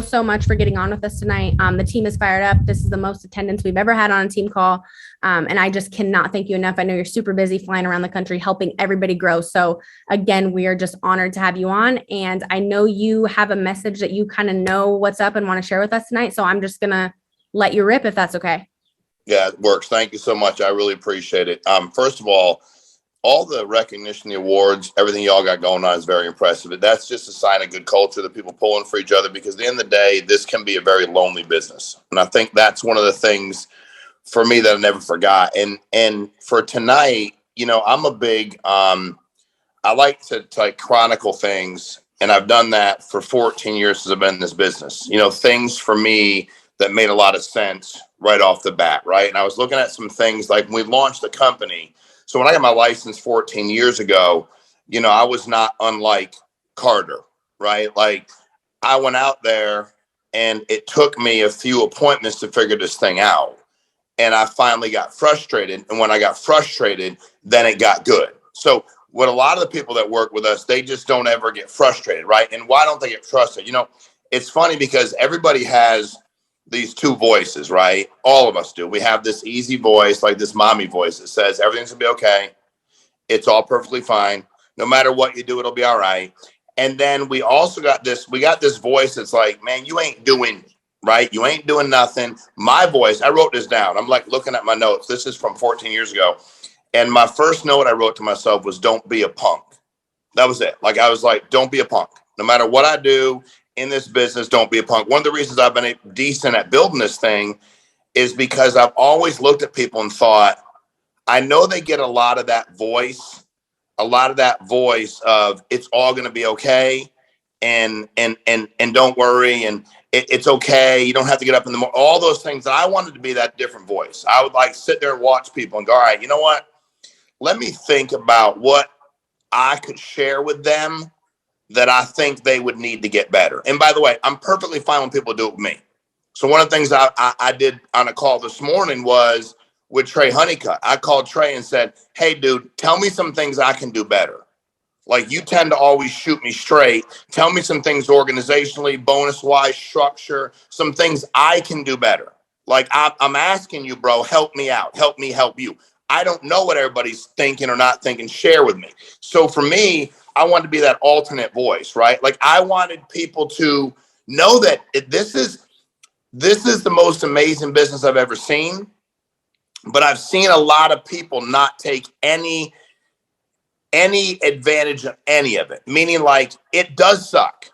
so much for getting on with us tonight. The team is fired up. This is the most attendance we've ever had on a team call. And I just cannot thank you enough. I know you're super busy flying around the country, helping everybody grow. So again, we are just honored to have you on. And I know you have a message that you kind of know what's up and want to share with us tonight. So I'm just going to let you rip if that's okay. Yeah, it works. Thank you so much. I really appreciate it. First of all the recognition, the awards, everything y'all got going on is very impressive. But that's just a sign of good culture, that people pulling for each other, because at the end of the day, this can be a very lonely business. And I think that's one of the things for me that I never forgot. And for tonight, you know, I'm a big, I like to like chronicle things. And I've done that for 14 years since I've been in this business. You know, things for me that made a lot of sense right off the bat, right? And I was looking at some things like when we launched the company. So when I got my license 14 years ago, you know, I was not unlike Carter, right? Like I went out there and it took me a few appointments to figure this thing out. And I finally got frustrated. And when I got frustrated, then it got good. So what a lot of the people that work with us, they just don't ever get frustrated, right? And why don't they get frustrated? You know, it's funny because everybody has these two voices, right? All of us do. We have this easy voice, like this mommy voice that says everything's gonna be okay. It's all perfectly fine. No matter what you do, it'll be all right. And then we also got this voice that's like, man, you ain't doing right. You ain't doing nothing. My voice, I wrote this down. I'm like looking at my notes. This is from 14 years ago. And my first note I wrote to myself was, don't be a punk. That was it. Like, I was like, don't be a punk. No matter what I do in this business, don't be a punk. One of the reasons I've been decent at building this thing is because I've always looked at people and thought, I know they get a lot of that voice of it's all going to be okay. And don't worry. And it's okay. You don't have to get up in the morning. All those things that I wanted to be that different voice. I would like sit there and watch people and go, all right, you know what? Let me think about what I could share with them that I think they would need to get better. And by the way, I'm perfectly fine when people do it with me. So one of the things I did on a call this morning was with Trey Honeycutt. I called Trey and said, hey, dude, tell me some things I can do better. Like, you tend to always shoot me straight. Tell me some things organizationally, bonus-wise, structure, some things I can do better. Like, I'm asking you, bro, help me out. Help me help you. I don't know what everybody's thinking or not thinking. Share with me. So for me, I wanted to be that alternate voice, right? Like, I wanted people to know that this is the most amazing business I've ever seen. But I've seen a lot of people not take any advantage of any of it. Meaning, like, it does suck.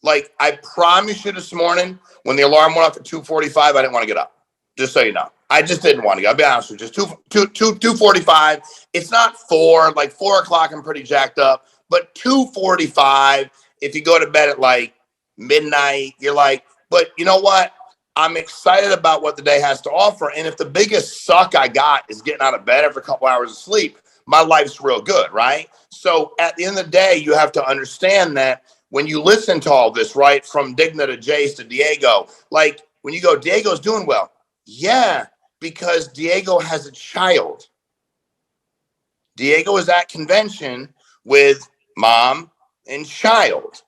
Like, I promise you this morning, when the alarm went off at 2:45, I didn't want to get up. Just so you know. I just didn't want to go. I'll be honest with you. Just 2:45. It's not 4. Like 4 o'clock, I'm pretty jacked up. But 2:45, if you go to bed at like midnight, you're like, but you know what? I'm excited about what the day has to offer. And if the biggest suck I got is getting out of bed after a couple hours of sleep, my life's real good, right? So at the end of the day, you have to understand that when you listen to all this, right, from Digna to Jace to Diego, like when you go, Diego's doing well. Yeah, because Diego has a child. Diego is at convention with mom and child.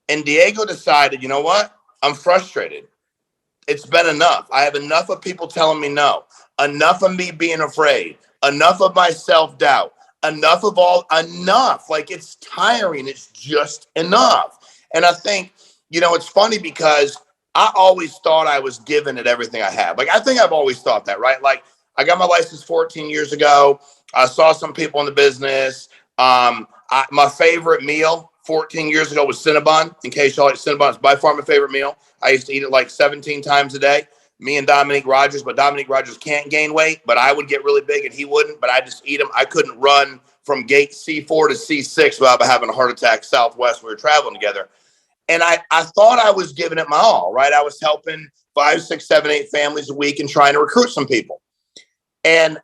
And Diego decided, you know what? I'm frustrated. It's been enough. I have enough of people telling me no. Enough of me being afraid. Enough of my self-doubt. Enough. Like, it's tiring. It's just enough. And I think, you know, it's funny because I always thought I was giving it everything I had. Like, I think I've always thought that, right? Like, I got my license 14 years ago. I saw some people in the business. My favorite meal 14 years ago was Cinnabon. In case y'all like Cinnabon, it's by far my favorite meal. I used to eat it like 17 times a day. Me and Dominique Rogers, but Dominique Rogers can't gain weight, but I would get really big and he wouldn't, but I just eat them. I couldn't run from gate C4 to C6 without having a heart attack Southwest when we were traveling together. And I thought I was giving it my all, right? I was helping 5, 6, 7, 8 families a week and trying to recruit some people. And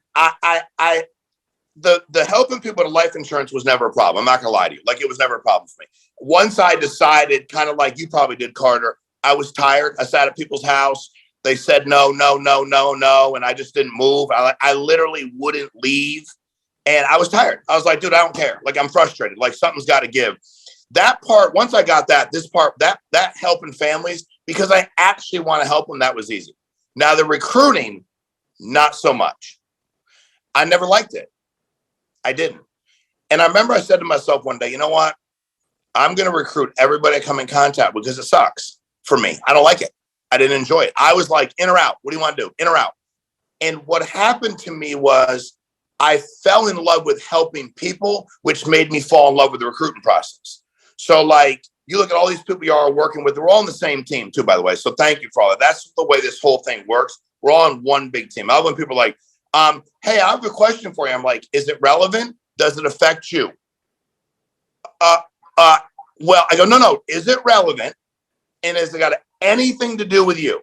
the helping people to life insurance was never a problem. I'm not gonna lie to you. Like, it was never a problem for me. Once I decided, kind of like you probably did, Carter, I was tired. I sat at people's house. They said no. And I just didn't move. I literally wouldn't leave. And I was tired. I was like, dude, I don't care. Like, I'm frustrated. Like, something's got to give. that part, once I got that, this part, that helping families, because I actually want to help them, that was easy. Now the recruiting, not so much. I never liked it. I didn't. And I remember I said to myself one day, you know what? I'm going to recruit everybody I come in contact with because it sucks for me. I don't like it. I didn't enjoy it. I was like, in or out? What do you want to do? In or out? And what happened to me was I fell in love with helping people, which made me fall in love with the recruiting process. So like, you look at all these people you are working with, we're all on the same team too, by the way. So thank you for all that. That's the way this whole thing works. We're all on one big team. I love when people are like, hey, I have a question for you. I'm like, is it relevant? Does it affect you? Well, I go, no. Is it relevant? And has it got anything to do with you?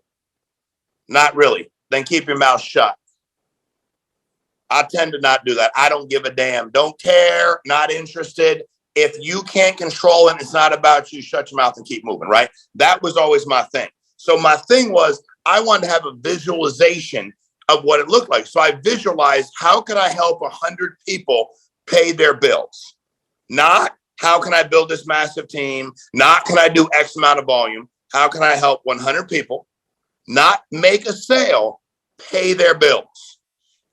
Not really. Then keep your mouth shut. I tend to not do that. I don't give a damn. Don't care. Not interested. If you can't control it, it's not about you. Shut your mouth and keep moving, right? That was always my thing. So my thing was I wanted to have a visualization of what it looked like. So I visualized how could I help 100 people pay their bills? Not how can I build this massive team? Not can I do X amount of volume? How can I help 100 people not make a sale, pay their bills?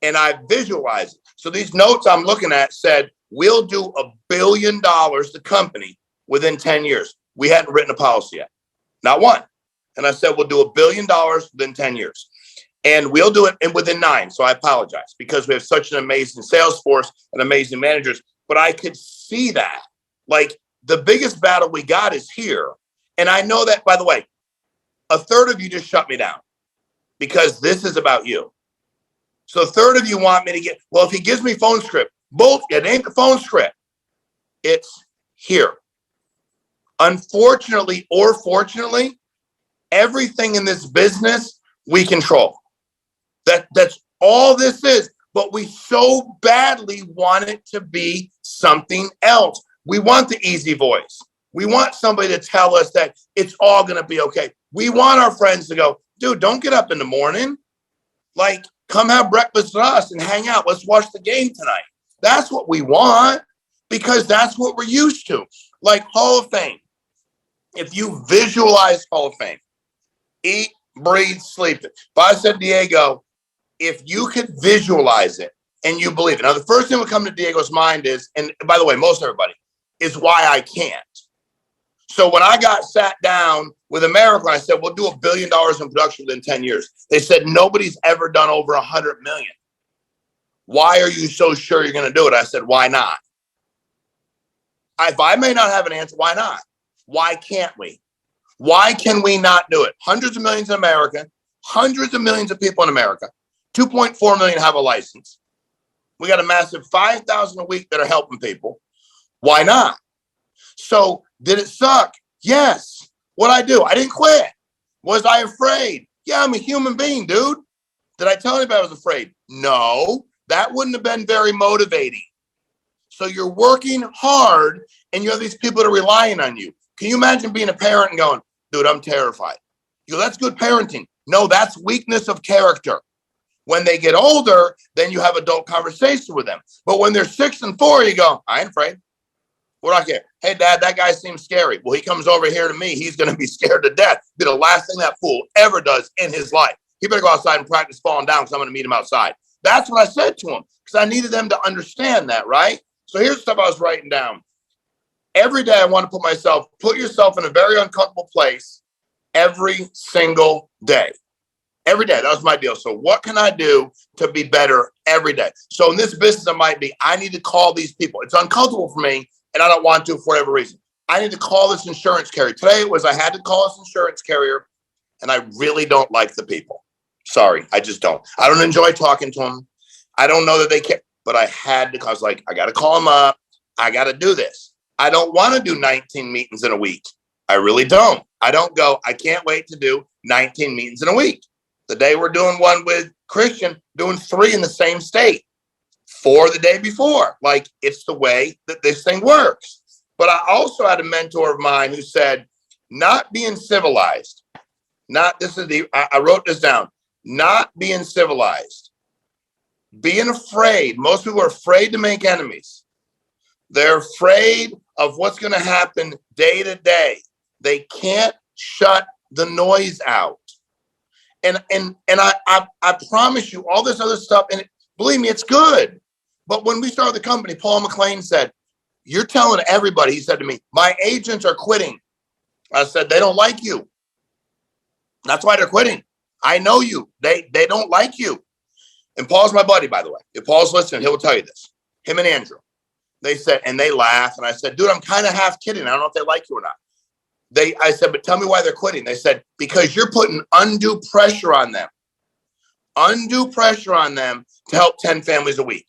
And I visualized it. So these notes I'm looking at said, we'll do $1 billion the company within 10 years. We hadn't written a policy yet, not one. And I said, we'll do $1 billion within 10 years. And we'll do it within 9. So I apologize because we have such an amazing sales force and amazing managers. But I could see that. Like the biggest battle we got is here. And I know that, by the way, a third of you just shut me down because this is about you. So a third of you want me to get, well, if he gives me phone script, both, it ain't the phone script. It's here. Unfortunately or fortunately, everything in this business we control. That's all this is. But we so badly want it to be something else. We want the easy voice. We want somebody to tell us that it's all going to be okay. We want our friends to go, dude, don't get up in the morning. Like, come have breakfast with us and hang out. Let's watch the game tonight. That's what we want because that's what we're used to. Like Hall of Fame. If you visualize Hall of Fame, eat, breathe, sleep it. If I said, Diego, if you could visualize it and you believe it. Now, the first thing that would come to Diego's mind is, and by the way, most everybody, is why I can't. So when I got sat down with America, I said, we'll do $1 billion in production within 10 years. They said, nobody's ever done over 100 million. Why are you so sure you're going to do it? I said, why not? If I may not have an answer, why not? Why can't we? Why can we not do it? Hundreds of millions in America, hundreds of millions of people in America, 2.4 million have a license. We got a massive 5,000 a week that are helping people. Why not? So did it suck? Yes. What'd I do? I didn't quit. Was I afraid? Yeah, I'm a human being, dude. Did I tell anybody I was afraid? No, that wouldn't have been very motivating. So you're working hard and you have these people that are relying on you. Can you imagine being a parent and going, dude, I'm terrified. You go, that's good parenting. No, that's weakness of character. When they get older, then you have adult conversation with them. But when they're 6 and 4, you go, I ain't afraid. What do I care? Hey, Dad, that guy seems scary. Well, he comes over here to me. He's going to be scared to death. Be the last thing that fool ever does in his life. He better go outside and practice falling down because I'm going to meet him outside. That's what I said to him because I needed them to understand that, right? So here's stuff I was writing down. Every day I want to put yourself in a very uncomfortable place every single day. Every day. That was my deal. So what can I do to be better every day? So in this business, it might be, I need to call these people. It's uncomfortable for me and I don't want to for whatever reason. I need to call this insurance carrier. Today it was, I had to call this insurance carrier and I really don't like the people. Sorry, I just don't. I don't enjoy talking to them. I don't know that they care, but I had to, I was like, I got to call them up. I got to do this. I don't want to do 19 meetings in a week. I really don't. I don't go, I can't wait to do 19 meetings in a week. The day we're doing one with Christian, doing 3 in the same state, 4 the day before. Like, it's the way that this thing works. But I also had a mentor of mine who said, not being civilized, I wrote this down, not being civilized, being afraid. Most people are afraid to make enemies. They're afraid of what's going to happen day to day. They can't shut the noise out. And I promise you all this other stuff, and believe me, it's good. But when we started the company, Paul McLean said, you're telling everybody, he said to me, my agents are quitting. I said, they don't like you. That's why they're quitting. I know you. They don't like you. And Paul's my buddy, by the way. If Paul's listening, he'll tell you this. Him and Andrew. They said, and they laughed. And I said, dude, I'm kind of half kidding. I don't know if they like you or not. I said, but tell me why they're quitting. They said, because you're putting undue pressure on them. Undue pressure on them to help 10 families a week.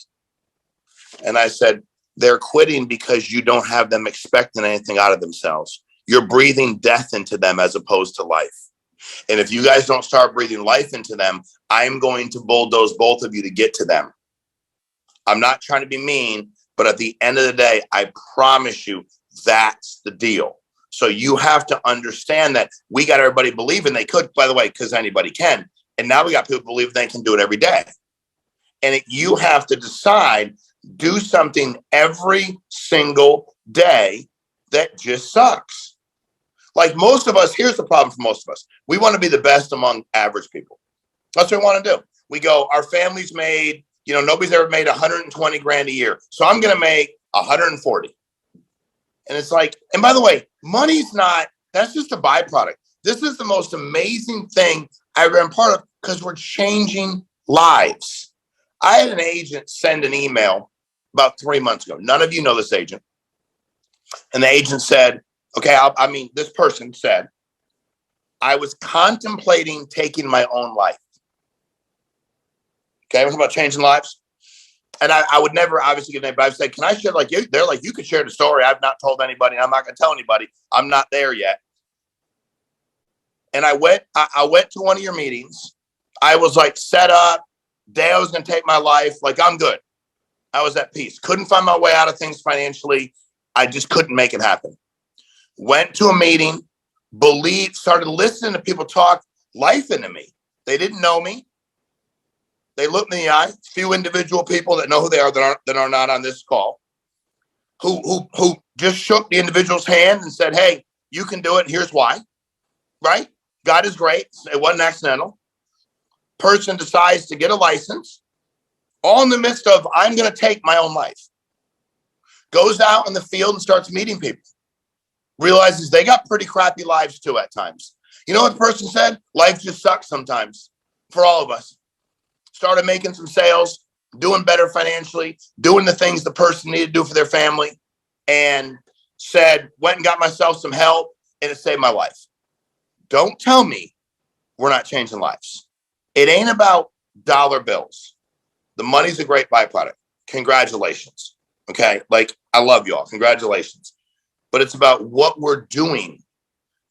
And I said, they're quitting because you don't have them expecting anything out of themselves. You're breathing death into them as opposed to life. And if you guys don't start breathing life into them, I'm going to bulldoze both of you to get to them. I'm not trying to be mean, but at the end of the day, I promise you that's the deal. So you have to understand that we got everybody believing they could, by the way, because anybody can. And now we got people believe they can do it every day. And you have to decide, do something every single day that just sucks. Like most of us, here's the problem for most of us. We want to be the best among average people. That's what we want to do. We go, our family's made, nobody's ever made 120 grand a year. So I'm going to make 140. And it's like, and by the way, money's not, that's just a byproduct. This is the most amazing thing I've been part of because we're changing lives. I had an agent send an email about 3 months ago. None of you know this agent. And the agent said, okay, this person said, I was contemplating taking my own life. Okay, we're talking about changing lives. And I would never obviously give name, but I would say, can I share you? They're like, you could share the story. I've not told anybody. I'm not going to tell anybody. I'm not there yet. And I went to one of your meetings. I was like set up. Day I was going to take my life. Like, I'm good. I was at peace. Couldn't find my way out of things financially. I just couldn't make it happen. Went to a meeting, started listening to people talk life into me. They didn't know me. They looked me in the eye. Few individual people that know who they are that are not on this call, who just shook the individual's hand and said, hey, you can do it. And here's why. Right? God is great. It wasn't accidental. Person decides to get a license, all in the midst of, I'm going to take my own life. Goes out in the field and starts meeting people. Realizes they got pretty crappy lives too at times. You know what the person said? Life just sucks sometimes for all of us. Started making some sales, doing better financially, doing the things the person needed to do for their family, and said, went and got myself some help, and it saved my life. Don't tell me we're not changing lives. It ain't about dollar bills. The money's a great byproduct. Congratulations. Okay. Like, I love you all. Congratulations. But it's about what we're doing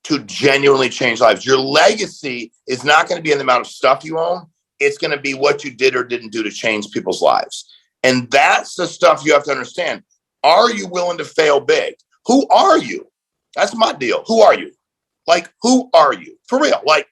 to genuinely change lives. Your legacy is not going to be in the amount of stuff you own. It's going to be what you did or didn't do to change people's lives. And that's the stuff you have to understand. Are you willing to fail big? Who are you? That's my deal. Who are you? Like, who are you? For real. Like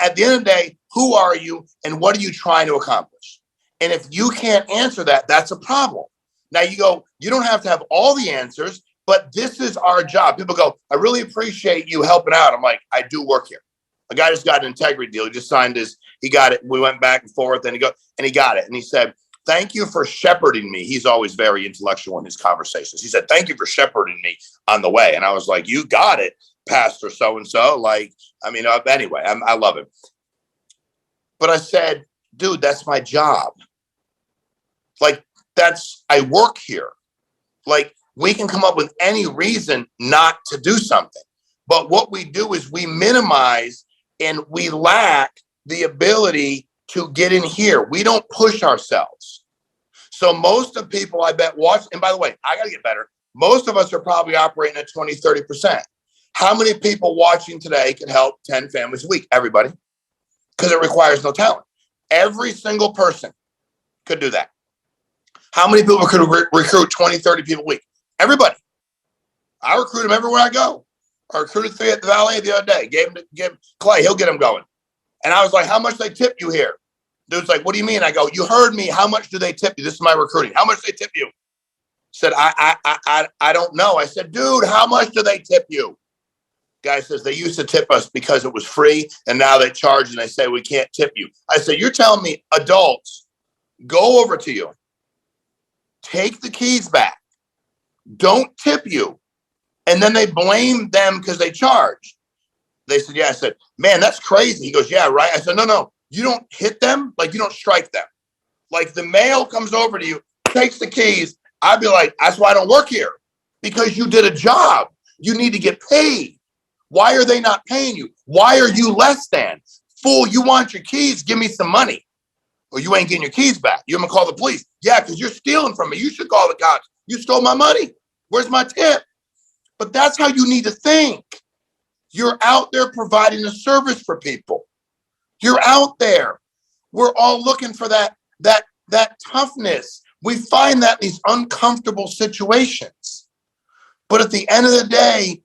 at the end of the day, who are you and what are you trying to accomplish? And if you can't answer that, that's a problem. Now you go, you don't have to have all the answers, but this is our job. People go, I really appreciate you helping out. I'm like, I do work here. A guy just got an integrity deal. He just signed he got it. We went back and forth and he got it. And he said, thank you for shepherding me. He's always very intellectual in his conversations. He said, thank you for shepherding me on the way. And I was like, you got it, Pastor so-and-so. Anyway, I love him. But I said, dude, that's my job. Like, I work here. Like, we can come up with any reason not to do something. But what we do is we minimize and we lack the ability to get in here. We don't push ourselves. So most of people, I bet, watch. And by the way, I got to get better. Most of us are probably operating at 20, 30%. How many people watching today can help 10 families a week? Everybody. Because it requires no talent. Every single person could do that. How many people could recruit 20, 30 people a week? Everybody. I recruit them everywhere I go. I recruited 3 at the Valley the other day. Gave Clay, he'll get them going. And I was like, how much they tip you here? Dude's like, what do you mean? I go, you heard me. How much do they tip you? This is my recruiting. How much do they tip you? Said, I don't know. I said, dude, how much do they tip you? Guy says, they used to tip us because it was free, and now they charge and they say we can't tip you. I said, you're telling me adults go over to you, take the keys back, don't tip you, and then they blame them because they charge. They said, yeah. I said, man, that's crazy. He goes, yeah, right. I said, no, you don't hit them, like you don't strike them. Like the mail comes over to you, takes the keys. I'd be like, that's why I don't work here, because you did a job. You need to get paid. Why are they not paying you? Why are you less than? Fool, you want your keys? Give me some money, or you ain't getting your keys back. You're gonna call the police. Yeah, because you're stealing from me. You should call the cops. You stole my money. Where's my tip? But that's how you need to think. You're out there providing a service for people. You're out there. We're all looking for that toughness. We find that in these uncomfortable situations. But at the end of the day,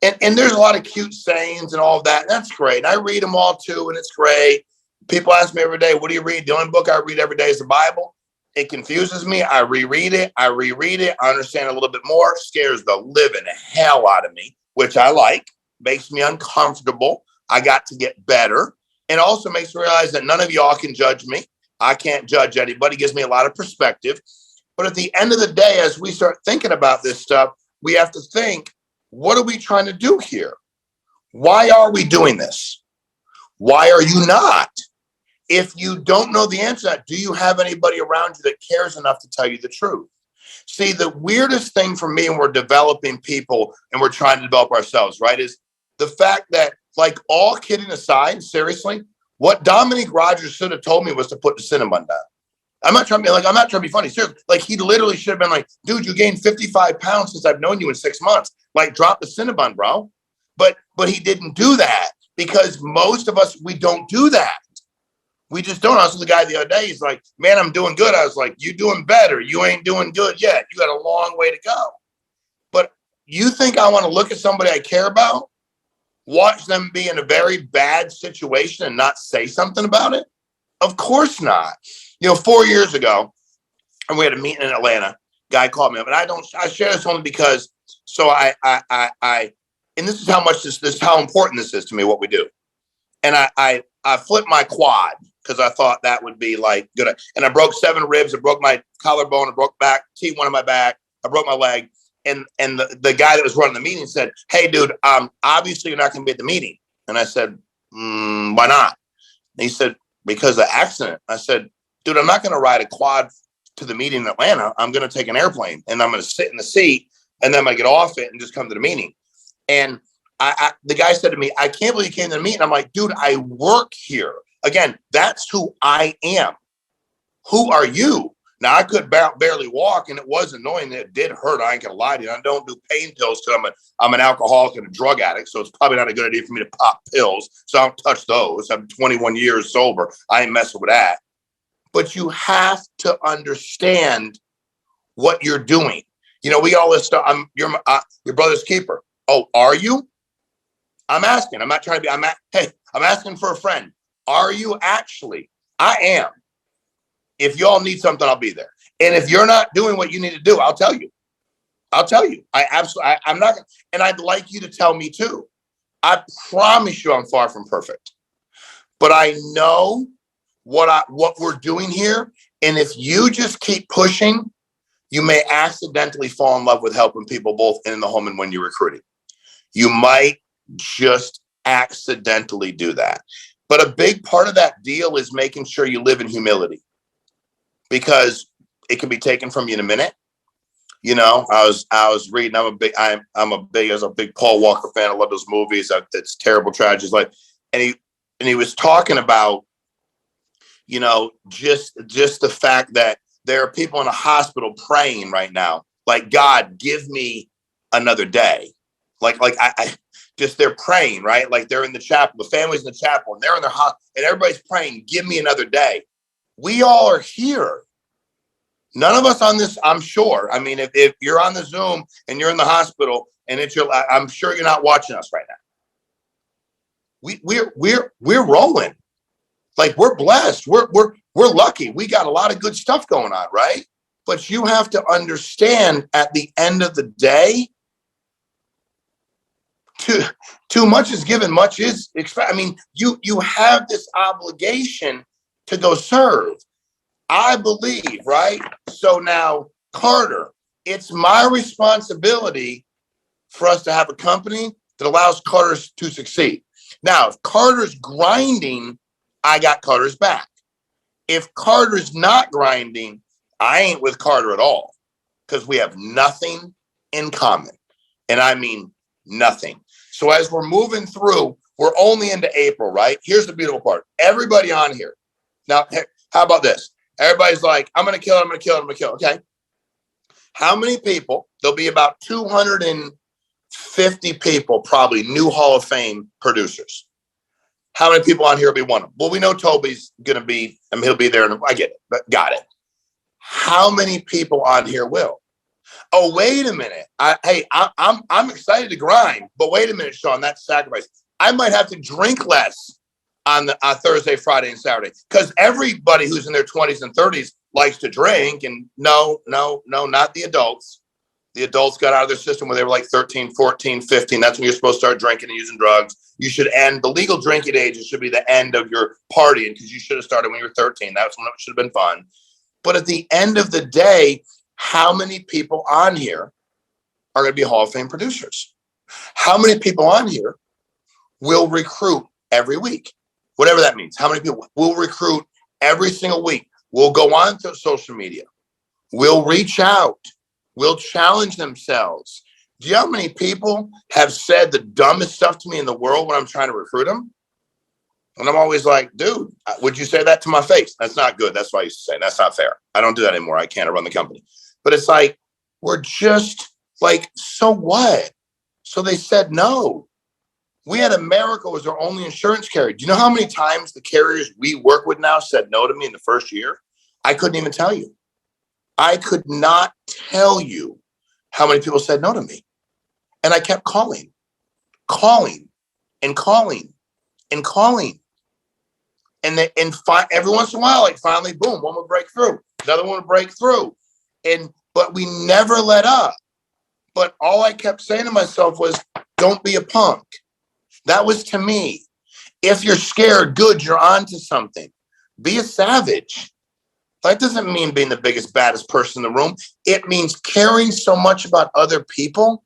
and there's a lot of cute sayings and all of that. And that's great. I read them all too, and it's great. People ask me every day, what do you read? The only book I read every day is the Bible. It confuses me. I reread it. I understand a little bit more. Scares the living hell out of me, which I like. Makes me uncomfortable. I got to get better. And also makes me realize that none of y'all can judge me. I can't judge anybody. Gives me a lot of perspective. But at the end of the day, as we start thinking about this stuff, we have to think, what are we trying to do here? Why are we doing this? Why are you not? If you don't know the answer to that, do you have anybody around you that cares enough to tell you the truth? See, the weirdest thing for me when we're developing people and we're trying to develop ourselves, right, is the fact that, like, all kidding aside, seriously, what Dominique Rogers should have told me was to put the Cinnabon down. I'm not trying to be funny. Seriously, like, he literally should have been like, dude, you gained 55 pounds since I've known you in 6 months. Like, drop the Cinnabon, bro. But he didn't do that, because most of us, we don't do that. We just don't. I was with the guy the other day. He's like, man, I'm doing good. I was like, you doing better. You ain't doing good yet. You got a long way to go. But you think I want to look at somebody I care about, watch them be in a very bad situation and not say something about it? Of course not. 4 years ago, and we had a meeting in Atlanta. Guy called me up, and I share this only because, and this is how much this is how important this is to me, what we do. And I flipped my quad because I thought that would be like good. And I broke 7 ribs. I broke my collarbone. I broke back, T1 in my back. I broke my leg. And the guy that was running the meeting said, hey, dude, obviously you're not going to be at the meeting. And I said, why not? And he said, because of the accident. I said, dude, I'm not going to ride a quad to the meeting in Atlanta. I'm going to take an airplane, and I'm going to sit in the seat, and then I'm going to get off it and just come to the meeting. And the guy said to me, I can't believe you came to the meeting. I'm like, dude, I work here. Again, that's who I am. Who are you? Now, I could barely walk, and it was annoying. It did hurt. I ain't gonna lie to you. I don't do pain pills because I'm an alcoholic and a drug addict, so it's probably not a good idea for me to pop pills. So I don't touch those. I'm 21 years sober. I ain't messing with that. But you have to understand what you're doing. We got all this stuff. I'm your brother's keeper. Oh, are you? I'm asking. I'm not trying to be. Hey, I'm asking for a friend. Are you actually? I am. If y'all need something, I'll be there. And if you're not doing what you need to do, I'll tell you. I'm not. And I'd like you to tell me too. I promise you I'm far from perfect. But I know what we're doing here. And if you just keep pushing, you may accidentally fall in love with helping people both in the home and when you're recruiting. You might just accidentally do that. But a big part of that deal is making sure you live in humility, because it can be taken from you in a minute. I was reading. I'm a big Paul Walker fan. I love those movies. It's terrible tragedies. And he was talking about, just the fact that there are people in a hospital praying right now, like, God, give me another day. They're praying, right? Like, they're in the chapel, the family's in the chapel, and they're in their house, and everybody's praying, give me another day. We all are here. None of us on this, I'm sure. I mean, if you're on the Zoom and you're in the hospital and I'm sure you're not watching us right now. We're rolling. Like, we're blessed. We're lucky. We got a lot of good stuff going on, right? But you have to understand at the end of the day, too much is given, much is expected. I mean, you have this obligation to go serve. I believe, right? So now, Carter, it's my responsibility for us to have a company that allows Carter to succeed. Now, if Carter's grinding, I got Carter's back. If Carter's not grinding, I ain't with Carter at all, because we have nothing in common. And I mean nothing. So as we're moving through, we're only into April, right? Here's the beautiful part. Everybody on here. Now, how about this? Everybody's like, I'm going to kill it. I'm going to kill it. I'm going to kill it. Okay. How many people? There'll be about 250 people, probably new Hall of Fame producers. How many people on here will be one of them? Well, we know Toby's going to be, I mean, he'll be there. And I get it, but got it. How many people on here will? Oh, wait a minute. I'm excited to grind, but wait a minute, Shawn, that's sacrifice. I might have to drink less on Thursday, Friday, and Saturday, because everybody who's in their 20s and 30s likes to drink. And no, not the adults. The adults got out of their system when they were like 13, 14, 15. That's when you're supposed to start drinking and using drugs. You should end the legal drinking age. It should be the end of your partying, because you should have started when you were 13. That's when it should have been fun. But at the end of the day, how many people on here are going to be Hall of Fame producers? How many people on here will recruit every week? Whatever that means. How many people will recruit every single week? Will go on to social media. Will reach out. Will challenge themselves. Do you know how many people have said the dumbest stuff to me in the world when I'm trying to recruit them? And I'm always like, dude, would you say that to my face? That's not good. That's what I used to say. That's not fair. I don't do that anymore. I can't run the company. But it's like, we're just like, so what? So they said no. We had America was our only insurance carrier. Do you know how many times the carriers we work with now said no to me in the first year? I couldn't even tell you. I could not tell you how many people said no to me. And I kept calling. And every once in a while, like finally, boom, one would break through. Another one would break through. But we never let up. But all I kept saying to myself was, don't be a punk. That was to me. If you're scared, good, you're onto something. Be a savage. That doesn't mean being the biggest, baddest person in the room. It means caring so much about other people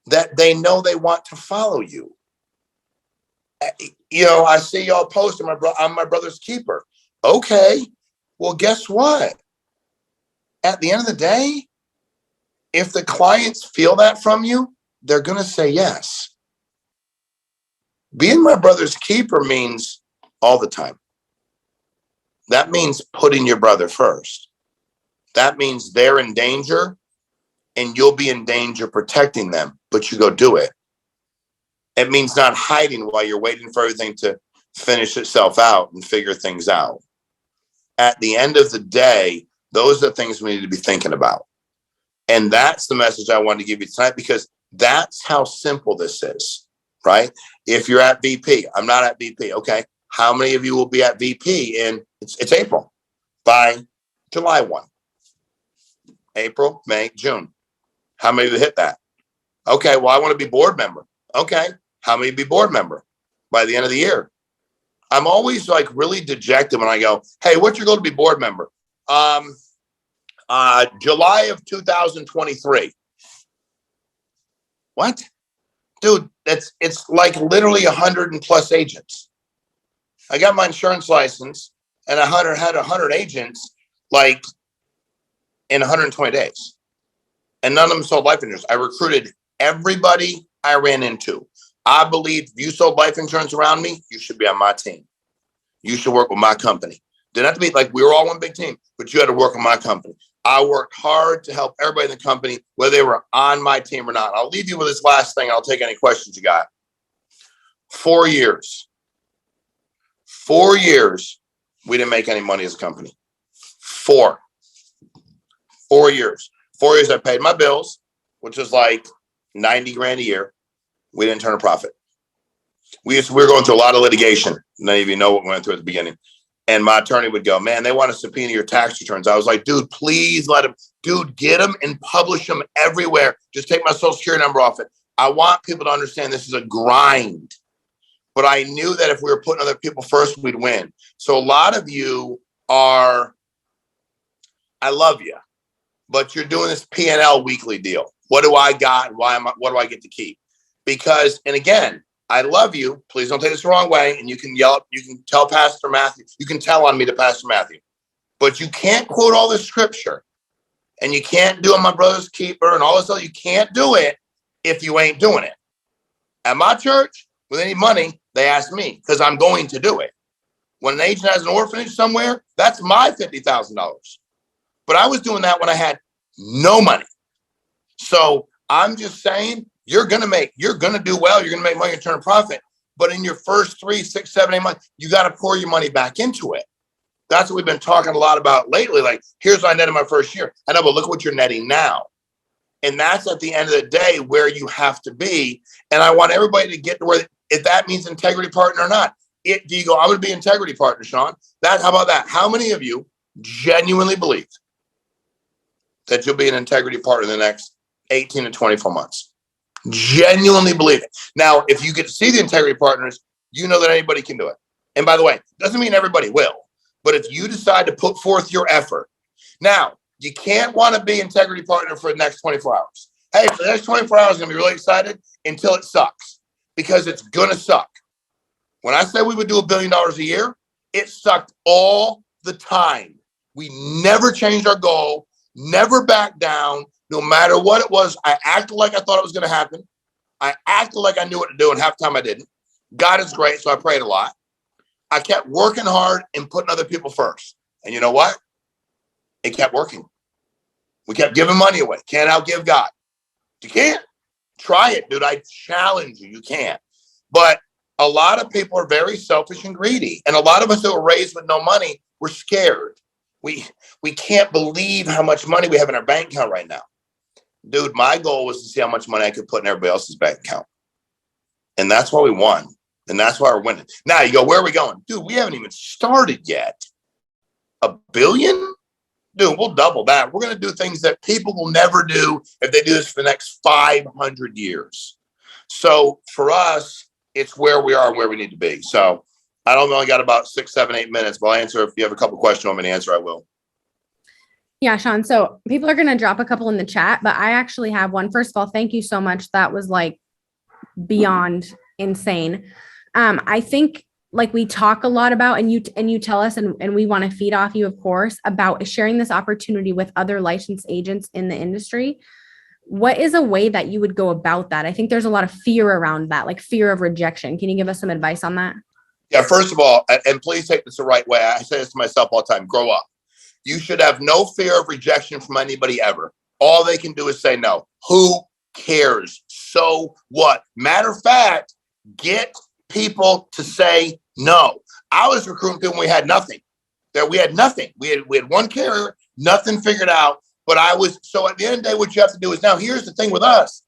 that they know they want to follow you. You know, I see y'all posting, I'm my brother's keeper. Okay, well, guess what? At the end of the day, if the clients feel that from you, they're going to say yes. Being my brother's keeper means all the time. That means putting your brother first. That means they're in danger and you'll be in danger protecting them, but you go do it. It means not hiding while you're waiting for everything to finish itself out and figure things out. At the end of the day, those are the things we need to be thinking about. And that's the message I wanted to give you tonight, because that's how simple this is, right? If you're at VP, I'm not at VP. Okay. How many of you will be at VP in it's April by July 1? April, May, June. How many of you hit that? Okay. Well, I want to be board member. Okay. How many be board member by the end of the year? I'm always like really dejected when I go, hey, what's your goal to be board member? July of 2023. What? Dude, it's like literally 100 and plus agents. I got my insurance license and I had 100 agents like in 120 days. And none of them sold life insurance. I recruited everybody I ran into. I believe if you sold life insurance around me, you should be on my team. You should work with my company. Didn't have to be like we were all one big team, but you had to work with my company. I worked hard to help everybody in the company, whether they were on my team or not. I'll leave you with this last thing. I'll take any questions you got. 4 years. 4 years, we didn't make any money as a company. 4 years. 4 years I paid my bills, which was like 90 grand a year. We didn't turn a profit. We were going through a lot of litigation. None of you know what we went through at the beginning. And my attorney would go, man, they want to subpoena your tax returns. I was like, dude, please let them, dude, get them and publish them everywhere. Just take my social security number off it. I want people to understand this is a grind. But I knew that if we were putting other people first, we'd win. So a lot of you are, I love you, but you're doing this P&L weekly deal. What do I got? What do I get to keep? Because, and again, I love you. Please don't take this the wrong way. And you can yell, you can tell Pastor Matthew, you can tell on me to Pastor Matthew, but you can't quote all this scripture and you can't do it, my brother's keeper and all this stuff. You can't do it if you ain't doing it. At my church, with any money, they ask me because I'm going to do it. When an agent has an orphanage somewhere, that's my $50,000. But I was doing that when I had no money. So I'm just saying, you're going to do well. You're going to make money and turn a profit. But in your first 3, 6, 7, 8 months, you got to pour your money back into it. That's what we've been talking a lot about lately. Like, here's what I netted my first year. I know, but look what you're netting now. And that's at the end of the day where you have to be. And I want everybody to get to where, if that means integrity partner or not, do you go, I'm going to be integrity partner, Shawn? How about that? How many of you genuinely believe that you'll be an integrity partner in the next 18 to 24 months? Genuinely believe it. Now, if you get to see the integrity partners, you know that anybody can do it. And by the way, doesn't mean everybody will, but if you decide to put forth your effort, now you can't want to be integrity partner for the next 24 hours. Hey, for the next 24 hours, I'm going to be really excited until it sucks, because it's going to suck. When I said we would do $1 billion a year, it sucked all the time. We never changed our goal, never backed down. No matter what it was, I acted like I thought it was going to happen. I acted like I knew what to do, and half the time I didn't. God is great, so I prayed a lot. I kept working hard and putting other people first. And you know what? It kept working. We kept giving money away. Can't outgive God. You can't. Try it, dude. I challenge you. You can't. But a lot of people are very selfish and greedy. And a lot of us that were raised with no money, we're scared. We can't believe how much money we have in our bank account right now. Dude, my goal was to see how much money I could put in everybody else's bank account. And that's why we won. And that's why we're winning. Now you go, where are we going? Dude, we haven't even started yet. $1 billion? Dude, we'll double that. We're going to do things that people will never do if they do this for the next 500 years. So for us, it's where we are and where we need to be. So I don't know, I got about 6, 7, 8 minutes, but I'll answer. If you have a couple questions on me to answer, I will. Yeah, Shawn. So people are going to drop a couple in the chat, but I actually have one. First of all, thank you so much. That was like beyond insane. I think like we talk a lot about, and you tell us, and we want to feed off you, of course, about sharing this opportunity with other licensed agents in the industry. What is a way that you would go about that? I think there's a lot of fear around that, like fear of rejection. Can you give us some advice on that? Yeah, first of all, and please take this the right way. I say this to myself all the time, grow up. You should have no fear of rejection from anybody ever. All they can do is say no. Who cares? So what? Matter of fact, get people to say no. I was recruiting people when we had nothing. We had nothing. We had one carrier, nothing figured out. But so at the end of the day, what you have to do is, now here's the thing with us.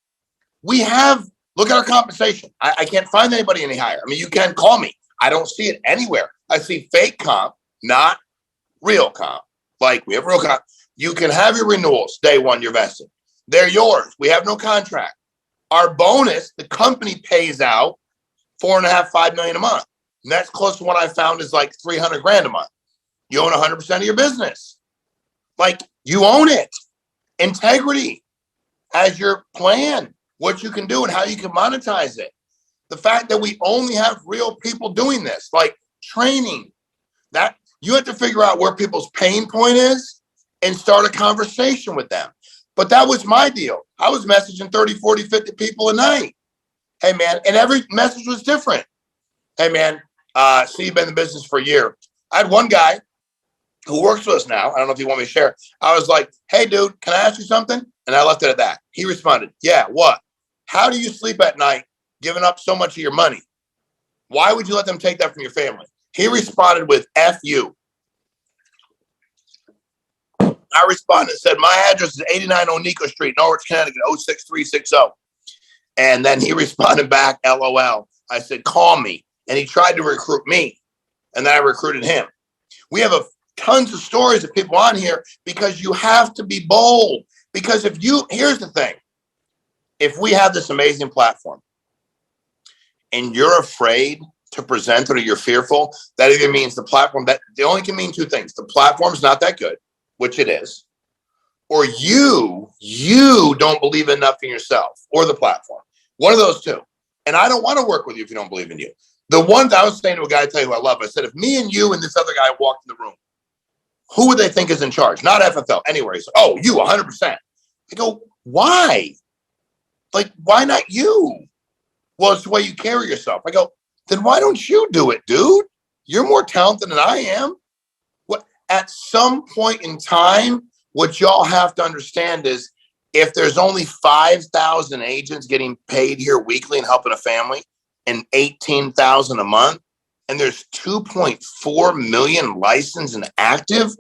Look at our compensation. I can't find anybody any higher. I mean, you can call me. I don't see it anywhere. I see fake comp, not real comp. Like we have real comp. You can have your renewals day one, you're vested. They're yours. We have no contract. Our bonus, the company pays out $4.5, $5 million a month. And that's close to what I found is like $300,000 a month. You own 100% of your business. Like you own it. Integrity as your plan, what you can do and how you can monetize it. The fact that we only have real people doing this, like training, that you have to figure out where people's pain point is and start a conversation with them. But that was my deal. I was messaging 30, 40, 50 people a night. Hey, man. And every message was different. Hey, man, see, you've been in the business for a year. I had one guy who works with us now. I don't know if you want me to share. I was like, hey, dude, can I ask you something? And I left it at that. He responded, yeah, what? How do you sleep at night giving up so much of your money? Why would you let them take that from your family? He responded with F you. I responded and said, my address is 89 Oneiko Street, Norwich, Connecticut, 06360. And then he responded back, LOL. I said, call me. And he tried to recruit me. And then I recruited him. We have tons of stories of people on here because you have to be bold. Because here's the thing, if we have this amazing platform and you're afraid to present it or you're fearful, that either means the platform, that they only can mean two things. The platform's not that good, which it is, or you don't believe enough in yourself or the platform. One of those two. And I don't want to work with you if you don't believe in you. The one that I was saying to a guy, I tell you who I love, I said, if me and you and this other guy walked in the room, who would they think is in charge? Not FFL, anywhere. He's like, oh, you 100%. I go, why? Like, why not you? Well, it's the way you carry yourself. I go, then why don't you do it, dude? You're more talented than I am. What? At some point in time, what y'all have to understand is if there's only 5,000 agents getting paid here weekly and helping a family and 18,000 a month, and there's 2.4 million licensed and active,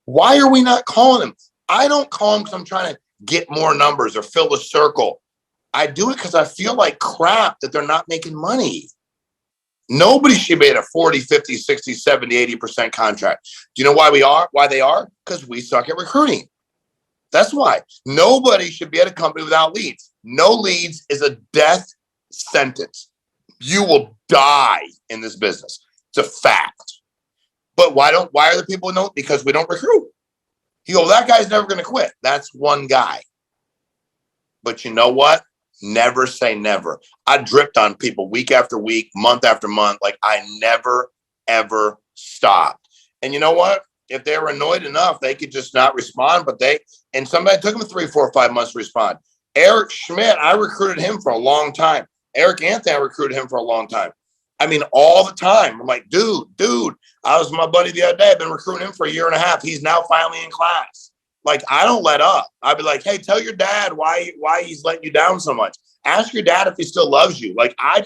why are we not calling them? I don't call them because I'm trying to get more numbers or fill a circle. I do it because I feel like crap that they're not making money. Nobody should be at a 40, 50, 60, 70, 80% contract. Do you know why they are? Because we suck at recruiting. That's why. Nobody should be at a company without leads. No leads is a death sentence. You will die in this business. It's a fact. But why are the people know? Because we don't recruit. You go, that guy's never going to quit. That's one guy. But you know what? Never say never. I dripped on people week after week, month after month. Like I never, ever stopped. And you know what? If they were annoyed enough, they could just not respond. And somebody took them 3, 4, 5 months to respond. Eric Schmidt, I recruited him for a long time. Eric Anthony, I recruited him for a long time. I mean, all the time. I'm like, dude, I was with my buddy the other day. I've been recruiting him for a year and a half. He's now finally in class. Like, I don't let up. I'd be like, hey, tell your dad why he's letting you down so much. Ask your dad if he still loves you. Like, I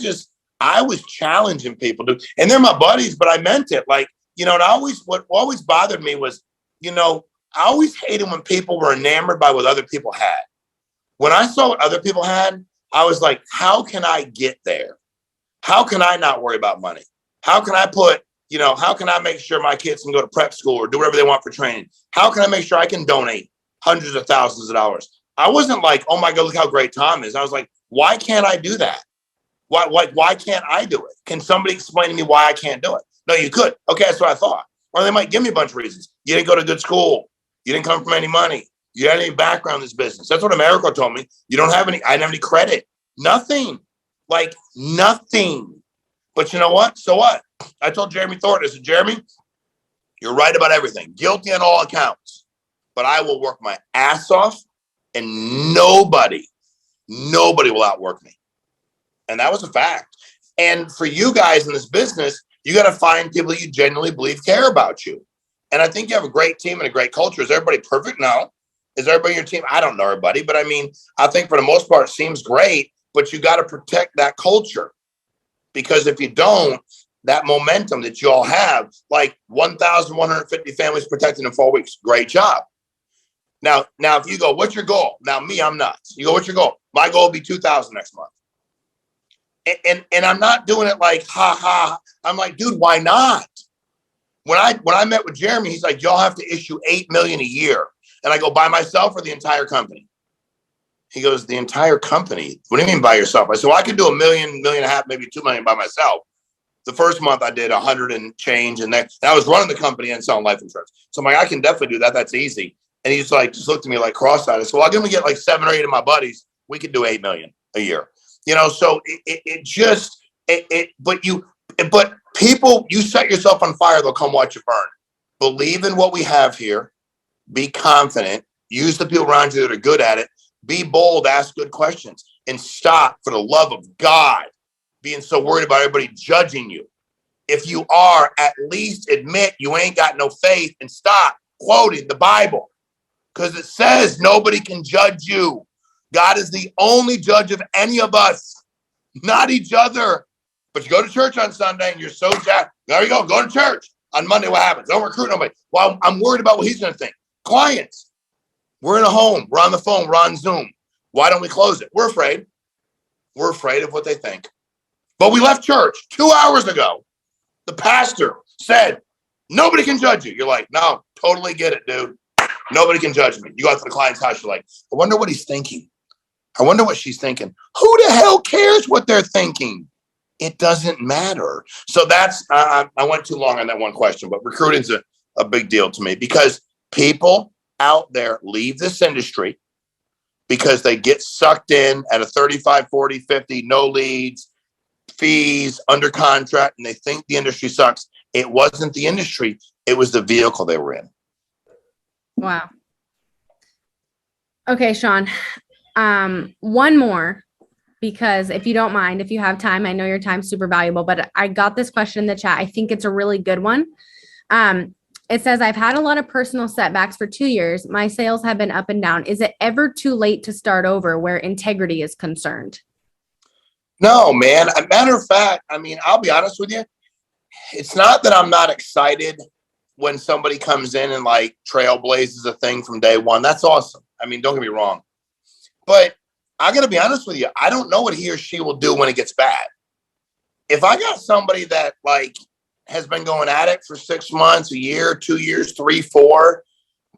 was challenging people to, and they're my buddies, but I meant it. Like, you know, and what always bothered me was, you know, I always hated when people were enamored by what other people had. When I saw what other people had, I was like, how can I get there? How can I not worry about money? How can I make sure my kids can go to prep school or do whatever they want for training? How can I make sure I can donate hundreds of thousands of dollars? I wasn't like, oh my God, look how great Tom is. I was like, why can't I do that? Why can't I do it? Can somebody explain to me why I can't do it? No, you could. Okay, that's what I thought. Or they might give me a bunch of reasons. You didn't go to good school. You didn't come from any money. You had any background in this business. That's what America told me. You don't have any, I didn't have any credit. Nothing. Like nothing. But you know what? So what? I told Jeremy Thornton, I said, Jeremy, you're right about everything. Guilty on all accounts. But I will work my ass off and nobody will outwork me. And that was a fact. And for you guys in this business, you got to find people you genuinely believe care about you. And I think you have a great team and a great culture. Is everybody perfect? No. Is everybody on your team? I don't know everybody, but I mean, I think for the most part, it seems great, but you got to protect that culture. Because if you don't, that momentum that you all have, like 1,150 families protected in 4 weeks, great job. Now, if you go, what's your goal? Now, me, I'm nuts. You go, what's your goal? My goal will be 2,000 next month. And I'm not doing it like, ha, ha. I'm like, dude, why not? When I met with Jeremy, he's like, y'all have to issue 8 million a year. And I go, by myself or the entire company? He goes, the entire company? What do you mean by yourself? I said, well, I could do $1 million, $1.5 million, maybe 2 million by myself. The first month I did 100 and change. And then I was running the company and selling life insurance. So I'm like, I can definitely do that. That's easy. And he's like, just looked at me like cross-eyed. I said, well, I'm going to get like 7 or 8 of my buddies. We could do 8 million a year. You know, so but people, you set yourself on fire, they'll come watch you burn. Believe in what we have here. Be confident. Use the people around you that are good at it. Be bold, ask good questions, and stop, for the love of God, being so worried about everybody judging you. If you are, at least admit you ain't got no faith and stop quoting the Bible, because it says nobody can judge you. God is the only judge of any of us, not each other. But you go to church on Sunday and you're so jacked. There you go to church. On Monday, what happens? Don't recruit nobody. Well, I'm worried about what he's going to think. Clients, we're in a home. We're on the phone. We're on Zoom. Why don't we close it? We're afraid. We're afraid of what they think. But we left church 2 hours ago. The pastor said, Nobody can judge you. You're like, no, totally get it, dude. Nobody can judge me. You go out to the client's house. You're like, I wonder what he's thinking. I wonder what she's thinking. Who the hell cares what they're thinking? It doesn't matter. So that's, I went too long on that one question, but recruiting's a big deal to me because people out there leave this industry because they get sucked in at a 35, 40, 50, no leads, fees, under contract, and they think the industry sucks. It wasn't the industry. It was the vehicle they were in. Wow. Okay, Shawn. One more, because if you don't mind, if you have time, I know your time's super valuable, but I got this question in the chat. I think it's a really good one. It says, I've had a lot of personal setbacks for 2 years. My sales have been up and down. Is it ever too late to start over where integrity is concerned? No, man. A matter of fact, I mean, I'll be honest with you. It's not that I'm not excited when somebody comes in and like trailblazes a thing from day one. That's awesome. I mean, don't get me wrong. But I got to be honest with you. I don't know what he or she will do when it gets bad. If I got somebody that like has been going at it for 6 months, a year, 2 years, 3, 4,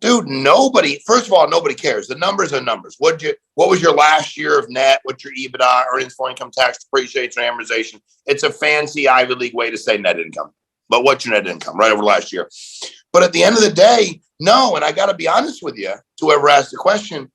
dude, first of all, nobody cares. The numbers are numbers. What was your last year of net? What's your EBITDA, earnings for income tax, depreciation, amortization? It's a fancy Ivy League way to say net income. But what's your net income right over last year? But at the end of the day, no. And I got to be honest with you, to whoever asked the question,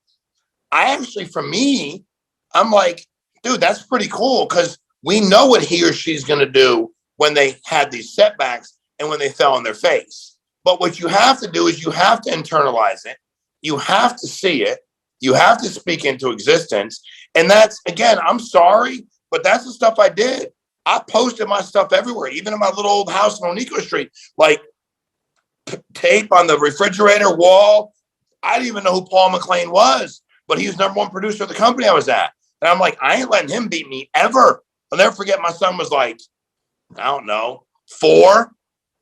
for me, I'm like, dude, that's pretty cool because we know what he or she's going to do when they had these setbacks and when they fell on their face. But what you have to do is you have to internalize it. You have to see it. You have to speak into existence. And that's, again, I'm sorry, but that's the stuff I did. I posted my stuff everywhere, even in my little old house on Onico Street, like tape on the refrigerator wall. I didn't even know who Paul McLean was, but he was #1 producer of the company I was at. And I'm like, I ain't letting him beat me ever. I'll never forget my son was like, I don't know, 4.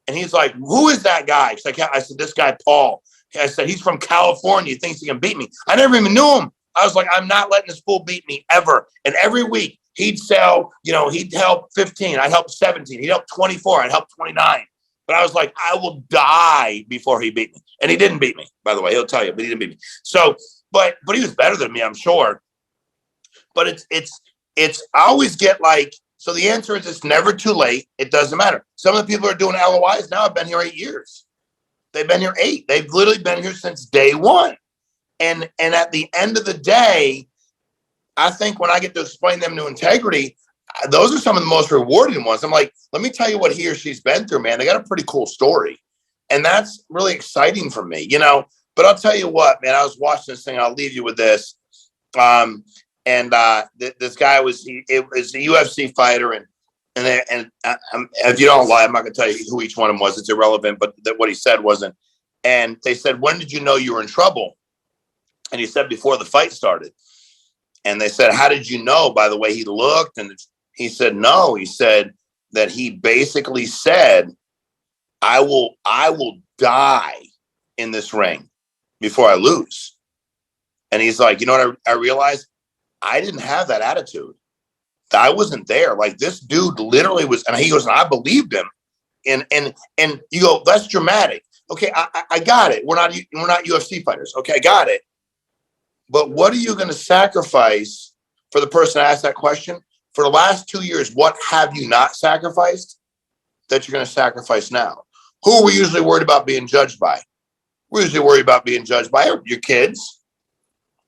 And he's like, who is that guy? I said, this guy, Paul. I said, he's from California. He thinks he can beat me. I never even knew him. I was like, I'm not letting this fool beat me ever. And every week he'd sell, he'd help 15. I'd help 17. He'd help 24. I'd help 29. But I was like, I will die before he beat me. And he didn't beat me, by the way. He'll tell you, but he didn't beat me. So, but he was better than me, I'm sure. But it's I always get like, so the answer is it's never too late. It doesn't matter. Some of the people who are doing LOIs now have been here 8 years. They've been here 8. They've literally been here since day one. And at the end of the day, I think when I get to explain them to integrity, those are some of the most rewarding ones. I'm like, let me tell you what he or she's been through, man. They got a pretty cool story. And that's really exciting for me, But I'll tell you what, man, I was watching this thing. I'll leave you with this. This guy was a UFC fighter, and if you don't lie, I'm not going to tell you who each one of them was. It's irrelevant, but what he said wasn't. And they said, when did you know you were in trouble? And he said, before the fight started. And they said, how did you know? By the way he looked. And he said, no. He said that he basically said, I will die in this ring before I lose. And he's like, you know what I realized? I didn't have that attitude. I wasn't there. Like, this dude literally was, and he goes, and I believed him. And you go, that's dramatic. Okay, I got it. We're not UFC fighters. Okay, I got it. But what are you going to sacrifice for the person that asked that question? For the last 2 years, what have you not sacrificed that you're going to sacrifice now? Who are we usually worried about being judged by? We're usually worried about being judged by your kids.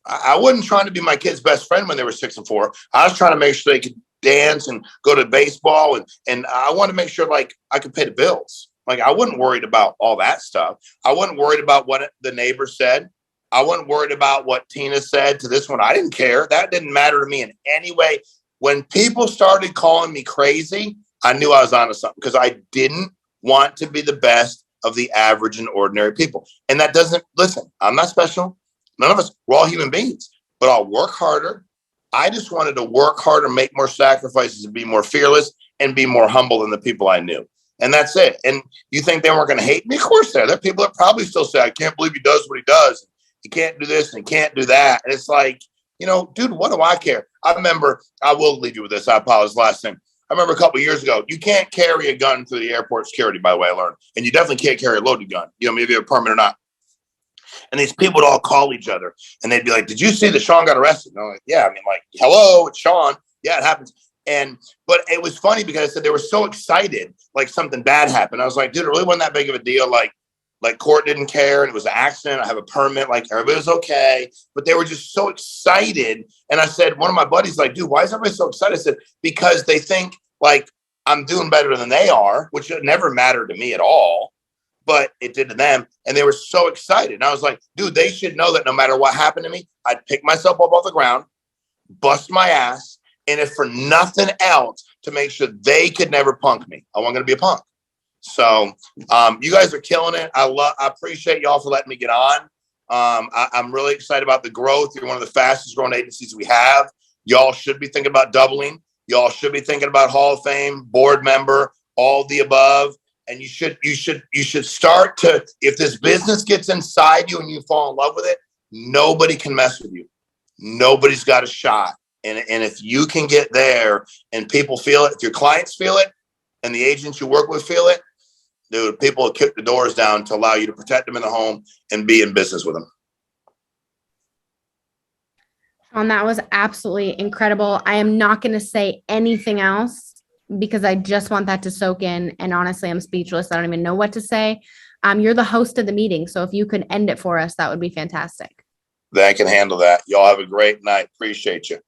I wasn't trying to be my kid's best friend when they were 6 and 4. I was trying to make sure they could dance and go to baseball. And I wanted to make sure, like, I could pay the bills. Like, I wasn't worried about all that stuff. I wasn't worried about what the neighbor said. I wasn't worried about what Tina said to this one. I didn't care. That didn't matter to me in any way. When people started calling me crazy, I knew I was onto something, because I didn't want to be the best of the average and ordinary people. And that doesn't, listen, I'm not special. None of us, we're all human beings, but I'll work harder. I just wanted to work harder, make more sacrifices, and be more fearless and be more humble than the people I knew. And that's it. And you think they weren't going to hate me? Of course there are people that probably still say, I can't believe he does what he does. He can't do this and he can't do that. And it's like, dude, what do I care? I remember, I will leave you with this. I apologize. Last thing. I remember a couple of years ago, you can't carry a gun through the airport security, by the way, I learned. And you definitely can't carry a loaded gun, maybe a permit or not. And these people would all call each other and they'd be like, did you see that Shawn got arrested? And I'm like, yeah. I mean, like, hello, it's Shawn. Yeah, it happens. But it was funny because I said they were so excited, like something bad happened. I was like, dude, it really wasn't that big of a deal. Like court didn't care. And it was an accident. I have a permit. Like everybody was okay. But they were just so excited. And I said, one of my buddies like, dude, why is everybody so excited? I said, because they think like I'm doing better than they are, which never mattered to me at all. But it did to them. And they were so excited. And I was like, dude, they should know that no matter what happened to me, I'd pick myself up off the ground, bust my ass. And if for nothing else, to make sure they could never punk me. I wasn't going to be a punk. So you guys are killing it. I appreciate y'all for letting me get on. I'm really excited about the growth. You're one of the fastest growing agencies we have. Y'all should be thinking about doubling. Y'all should be thinking about Hall of Fame, board member, all the above. And you should start to, if this business gets inside you and you fall in love with it, nobody can mess with you. Nobody's got a shot. And if you can get there and people feel it, if your clients feel it and the agents you work with feel it, dude, people will kick the doors down to allow you to protect them in the home and be in business with them. Shawn, that was absolutely incredible. I am not going to say anything else because I just want that to soak in. And honestly, I'm speechless. I don't even know what to say. You're the host of the meeting. So if you could end it for us, that would be fantastic. I can handle that. Y'all have a great night. Appreciate you.